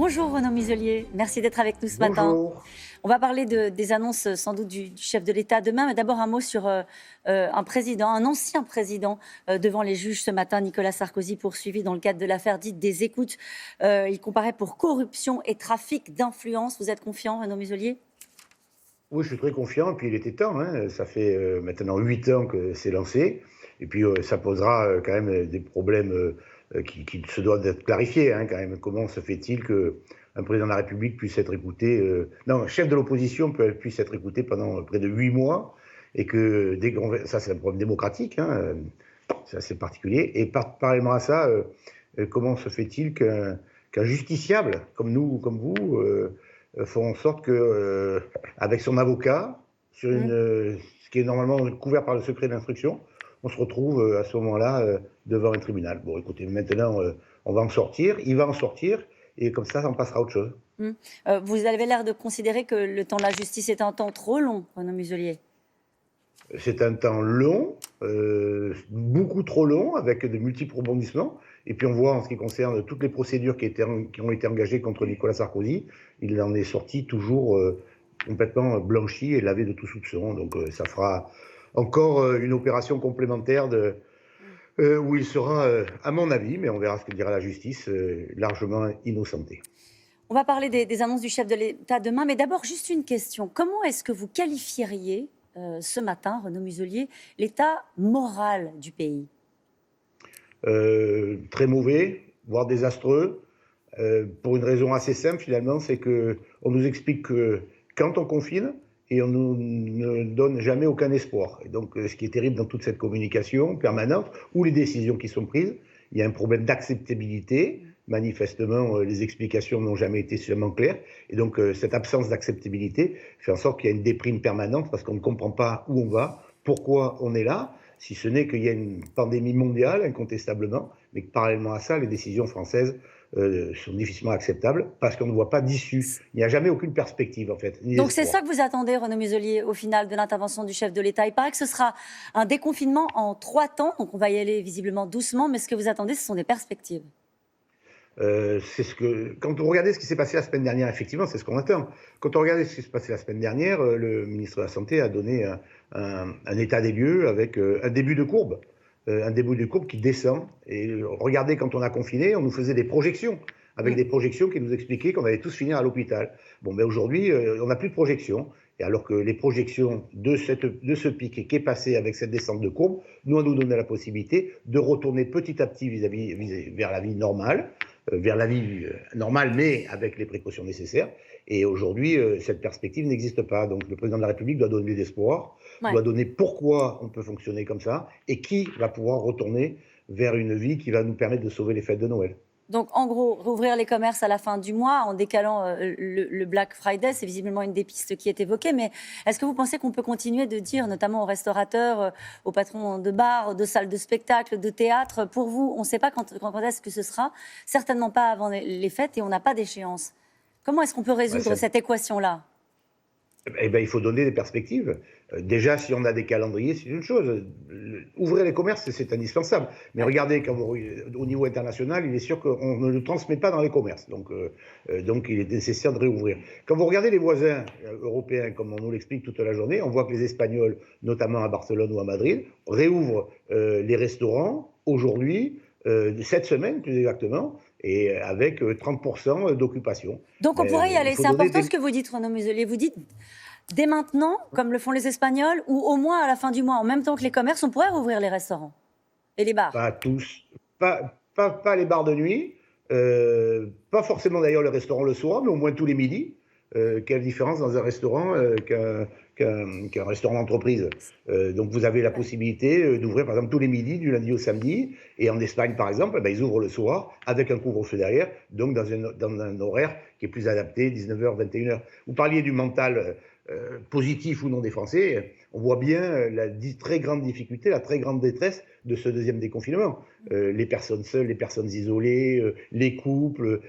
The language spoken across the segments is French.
Bonjour Renaud Muselier, merci d'être avec nous ce matin. Bonjour. On va parler des annonces sans doute du chef de l'État demain, mais d'abord un mot sur un président, un ancien président devant les juges ce matin, Nicolas Sarkozy, poursuivi dans le cadre de l'affaire dite des écoutes. Il comparaît pour corruption et trafic d'influence. Vous êtes confiant, Renaud Muselier ? Oui, je suis très confiant, et puis il était temps, hein. Ça fait maintenant 8 ans que c'est lancé, et puis ça posera quand même des problèmes qui se doivent d'être clarifiés, hein, quand même. Comment se fait-il qu'un président de la République puisse être écouté, non, un chef de l'opposition puisse être écouté pendant près de 8 mois, et que ça c'est un problème démocratique, hein, c'est assez particulier, et parallèlement à ça, comment se fait-il qu'un justiciable, comme nous ou comme vous, font en sorte que, avec son avocat, sur ce qui est normalement couvert par le secret d'instruction, on se retrouve à ce moment-là devant un tribunal. Bon, écoutez, maintenant, on va en sortir, il va en sortir, et comme ça en passera à autre chose. Vous avez l'air de considérer que le temps de la justice est un temps trop long, Renaud Muselier. C'est un temps long, beaucoup trop long, avec de multiples rebondissements. Et puis on voit en ce qui concerne toutes les procédures qui ont été engagées contre Nicolas Sarkozy, il en est sorti toujours complètement blanchi et lavé de tout soupçon. Donc ça fera encore une opération complémentaire où il sera, à mon avis, mais on verra ce que dira la justice, largement innocenté. On va parler des annonces du chef de l'État demain, mais d'abord juste une question. Comment est-ce que vous qualifieriez ce matin, Renaud Muselier, l'état moral du pays ? Très mauvais, voire désastreux, pour une raison assez simple finalement, c'est qu'on nous explique que quand on confine, et on ne donne jamais aucun espoir. Et donc ce qui est terrible dans toute cette communication permanente, ou les décisions qui sont prises, il y a un problème d'acceptabilité. Manifestement, les explications n'ont jamais été suffisamment claires. Et donc cette absence d'acceptabilité fait en sorte qu'il y a une déprime permanente parce qu'on ne comprend pas où on va, pourquoi on est là, si ce n'est qu'il y a une pandémie mondiale, incontestablement, mais que parallèlement à ça, les décisions françaises sont difficilement acceptables parce qu'on ne voit pas d'issue. Il n'y a jamais aucune perspective, en fait. Donc c'est ça que vous attendez, Renaud Muselier, au final de l'intervention du chef de l'État. Il paraît que ce sera un déconfinement en 3 temps, donc on va y aller visiblement doucement, mais ce que vous attendez, ce sont des perspectives. Quand on regardait ce qui s'est passé la semaine dernière, effectivement, c'est ce qu'on attend. Quand on regardait ce qui s'est passé la semaine dernière, le ministre de la Santé a donné un état des lieux avec un début de courbe. Un début de courbe qui descend. Et regardez, quand on a confiné, on nous faisait des projections, avec des projections qui nous expliquaient qu'on allait tous finir à l'hôpital. Bon, mais aujourd'hui, on n'a plus de projections. Et alors que les projections de ce pic qui est passé avec cette descente de courbe, nous donné la possibilité de retourner petit à petit vers la vie normale, mais avec les précautions nécessaires. Et aujourd'hui, cette perspective n'existe pas. Donc le président de la République doit donner des espoirs, doit donner pourquoi on peut fonctionner comme ça, et qui va pouvoir retourner vers une vie qui va nous permettre de sauver les fêtes de Noël. Donc, en gros, rouvrir les commerces à la fin du mois en décalant le Black Friday, c'est visiblement une des pistes qui est évoquée. Mais est-ce que vous pensez qu'on peut continuer de dire, notamment aux restaurateurs, aux patrons de bars, de salles de spectacle, de théâtre, pour vous, on ne sait pas quand est-ce que ce sera, certainement pas avant les fêtes et on n'a pas d'échéance. Comment est-ce qu'on peut résoudre cette équation-là ? Eh ben, il faut donner des perspectives. Déjà, si on a des calendriers, c'est une chose. Ouvrir les commerces, c'est indispensable. Mais regardez, au niveau international, il est sûr qu'on ne le transmet pas dans les commerces. Donc il est nécessaire de réouvrir. Quand vous regardez les voisins européens, comme on nous l'explique toute la journée, on voit que les Espagnols, notamment à Barcelone ou à Madrid, réouvrent les restaurants aujourd'hui, cette semaine plus exactement, et avec 30% d'occupation. Donc on pourrait y aller. C'est important ce que vous dites, Renaud Muselier. Vous dites, dès maintenant, comme le font les Espagnols, ou au moins à la fin du mois, en même temps que les commerces, on pourrait rouvrir les restaurants et les bars. Pas tous. Pas les bars de nuit. Pas forcément d'ailleurs le restaurant le soir, mais au moins tous les midis. Quelle différence dans un restaurant qu'un restaurant d'entreprise. Donc vous avez la possibilité d'ouvrir par exemple tous les midis, du lundi au samedi. Et en Espagne par exemple, ils ouvrent le soir avec un couvre-feu derrière, donc dans un horaire qui est plus adapté, 19h, 21h. Vous parliez du mental positif ou non des Français. On voit bien la très grande difficulté, la très grande détresse de ce deuxième déconfinement. Les personnes seules, les personnes isolées, les couples,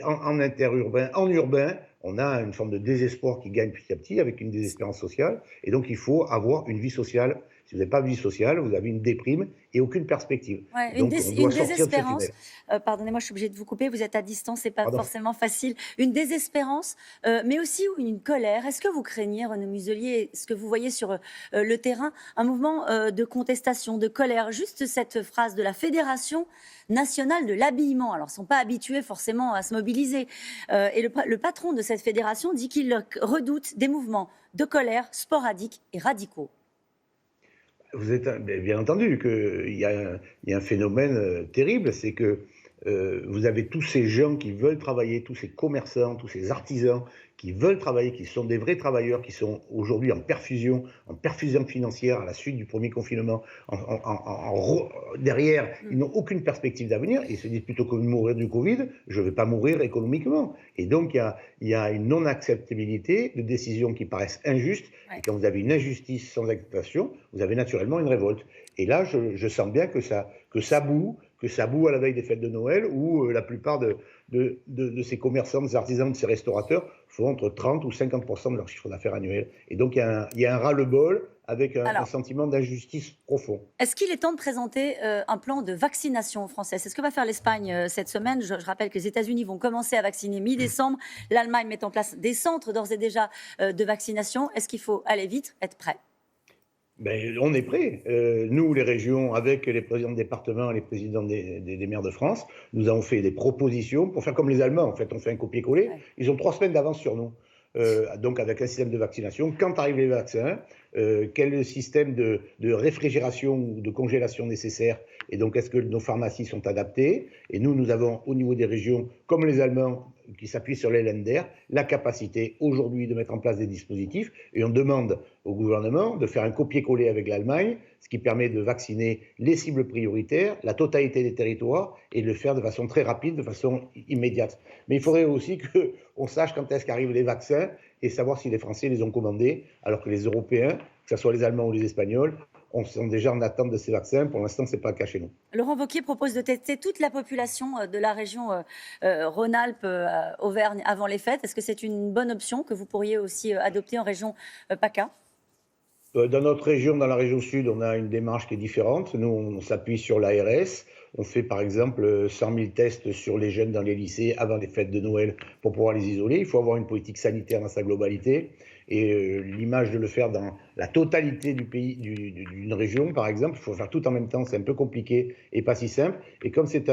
en interurbain, en urbain, on a une forme de désespoir qui gagne petit à petit avec une désespérance sociale. Et donc il faut avoir une vie sociale Si vous n'avez pas de vie sociale, vous avez une déprime et aucune perspective. Ouais, Donc, on doit une sortir de ce désespérance. tunnel. Pardonnez-moi, je suis obligée de vous couper. Vous êtes à distance, c'est pas Pardon. forcément facile. Une désespérance, mais aussi une colère. Est-ce que vous craignez, Renaud Muselier, ce que vous voyez sur le terrain, un mouvement de contestation, de colère? Juste cette phrase de la Fédération nationale de l'habillement. Alors, ils ne sont pas habitués forcément à se mobiliser. Et le patron de cette fédération dit qu'il redoute des mouvements de colère sporadiques et radicaux. Vous êtes bien entendu qu'il y a un phénomène terrible, c'est que vous avez tous ces gens qui veulent travailler, tous ces commerçants, tous ces artisans qui veulent travailler, qui sont des vrais travailleurs, qui sont aujourd'hui en perfusion financière à la suite du premier confinement. Derrière, ils n'ont aucune perspective d'avenir. Ils se disent plutôt que de mourir du Covid, je ne vais pas mourir économiquement. Et donc, il y a une non-acceptabilité de décisions qui paraissent injustes. Ouais. Et quand vous avez une injustice sans acceptation, vous avez naturellement une révolte. Et là, je sens bien que ça boue à la veille des fêtes de Noël, où la plupart de ces commerçants, de ces artisans, de ces restaurateurs font entre 30 ou 50% de leur chiffre d'affaires annuel. Et donc, il y a un ras-le-bol avec un sentiment d'injustice profond. Est-ce qu'il est temps de présenter un plan de vaccination français? C'est ce que va faire l'Espagne cette semaine. Je rappelle que les États-Unis vont commencer à vacciner mi-décembre. L'Allemagne met en place des centres d'ores et déjà de vaccination. Est-ce qu'il faut aller vite, être prêt? Ben, on est prêts. Nous, les régions, avec les présidents de département et les présidents des maires de France, nous avons fait des propositions pour faire comme les Allemands. En fait, on fait un copier-coller. Ouais. Ils ont 3 semaines d'avance sur nous. Donc, avec un système de vaccination. Quand arrivent les vaccins, quel est le système de réfrigération ou de congélation nécessaire? Et donc, est-ce que nos pharmacies sont adaptées? Et nous avons, au niveau des régions, comme les Allemands, qui s'appuient sur les Länder, la capacité aujourd'hui de mettre en place des dispositifs. Et on demande au gouvernement de faire un copier-coller avec l'Allemagne, ce qui permet de vacciner les cibles prioritaires, la totalité des territoires, et de le faire de façon très rapide, de façon immédiate. Mais il faudrait aussi qu'on sache quand est-ce qu'arrivent les vaccins et savoir si les Français les ont commandés, alors que les Européens, que ce soit les Allemands ou les Espagnols, on sont déjà en attente de ces vaccins. Pour l'instant, ce n'est pas le cas chez nous. Laurent Wauquiez propose de tester toute la population de la région Rhône-Alpes, Auvergne avant les fêtes. Est-ce que c'est une bonne option que vous pourriez aussi adopter en région PACA? Dans notre région, dans la région sud, on a une démarche qui est différente. Nous, on s'appuie sur l'ARS. On fait par exemple 100 000 tests sur les jeunes dans les lycées avant les fêtes de Noël pour pouvoir les isoler. Il faut avoir une politique sanitaire dans sa globalité. Et l'image de le faire dans la totalité du pays, d'une région, par exemple, il faut faire tout en même temps, c'est un peu compliqué et pas si simple. Et comme c'est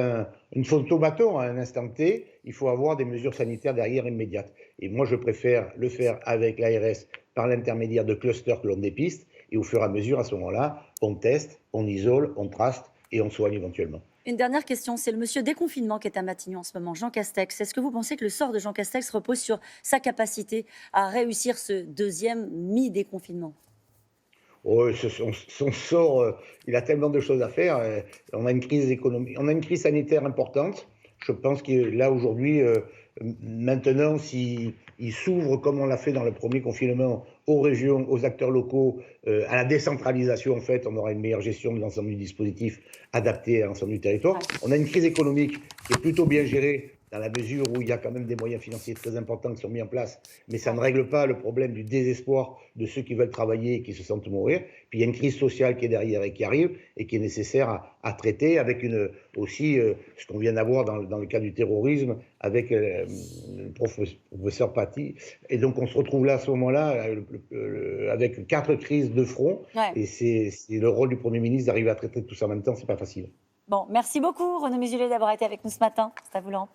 une photo-bâton à un instant T, il faut avoir des mesures sanitaires derrière immédiates. Et moi, je préfère le faire avec l'ARS par l'intermédiaire de clusters que l'on dépiste. Et au fur et à mesure, à ce moment-là, on teste, on isole, on traste et on soigne éventuellement. Une dernière question, c'est le monsieur déconfinement qui est à Matignon en ce moment, Jean Castex. Est-ce que vous pensez que le sort de Jean Castex repose sur sa capacité à réussir ce deuxième mi-déconfinement? Oh, son sort, il a tellement de choses à faire. On a une crise économique, on a une crise sanitaire importante. Je pense que là, aujourd'hui, maintenant, s'il s'ouvre comme on l'a fait dans le premier confinement aux régions, aux acteurs locaux, à la décentralisation, en fait, on aura une meilleure gestion de l'ensemble du dispositif adapté à l'ensemble du territoire. On a une crise économique qui est plutôt bien gérée dans la mesure où il y a quand même des moyens financiers très importants qui sont mis en place, mais ça ne règle pas le problème du désespoir de ceux qui veulent travailler et qui se sentent mourir. Puis il y a une crise sociale qui est derrière et qui arrive et qui est nécessaire à traiter avec aussi ce qu'on vient d'avoir dans le cas du terrorisme avec le professeur Paty. Et donc on se retrouve là à ce moment-là avec 4 crises de front. Ouais. Et c'est le rôle du Premier ministre d'arriver à traiter tout ça en même temps, c'est pas facile. Bon, merci beaucoup Renaud Muselier d'avoir été avec nous ce matin. C'est à vous, Laurent.